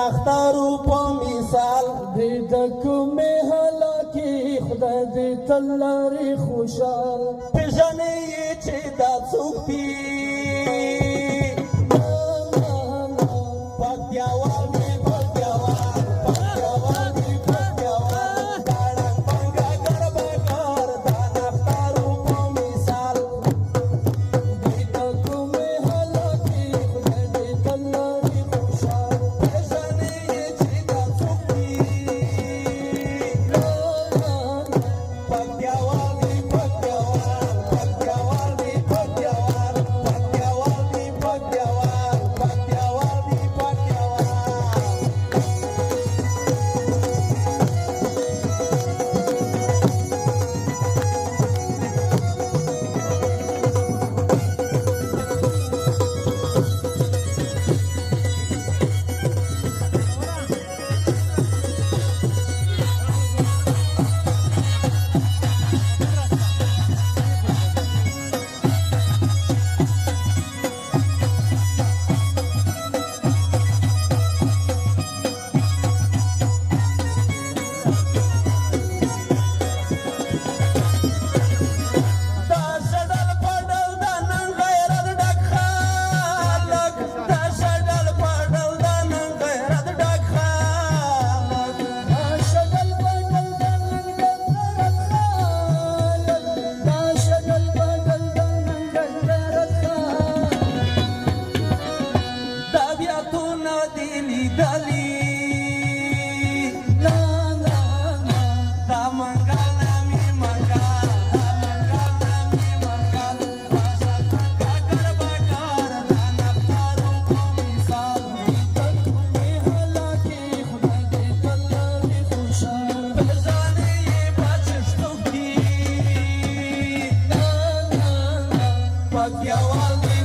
اختارو په مثال دې د کومې هلاکې خدای دې تل لري خوشحال پېژنې یې چې دا څوک دي پکتیاوال دې پکتیاوال پکتیاوال دې پکتیاوال ګاړنګ بنګا ګړبګار دا اختارو په مثال دې د کومې هلاکې خدای دې تل لري خوشحال پېژنې یې چې دا څوک دي پکتیاوال دې پکتیاوال پکتیاوال دې پکتیاوال پکتیاوال دې پکتیاوال پکتیاوال دې پکتیاوال دا شډل پډل د نن غیرت ډک خلک دا شډل پډل د نن غیرت ډک خلک دا شګل بډل د نن غیرت خالق دا شګل بډل د نن غیرت خالق دا بیا تو نه دی لیدلی لا لا لا دا منګل نامي منګل دا منګل نامي منګل باشا څنګه ګړبګار دا نختارو په مثال کومې هلاکې خدای دې تل لري خوشحال پېژنې یې بچشتو کې لا لا لا پکتیاوال دې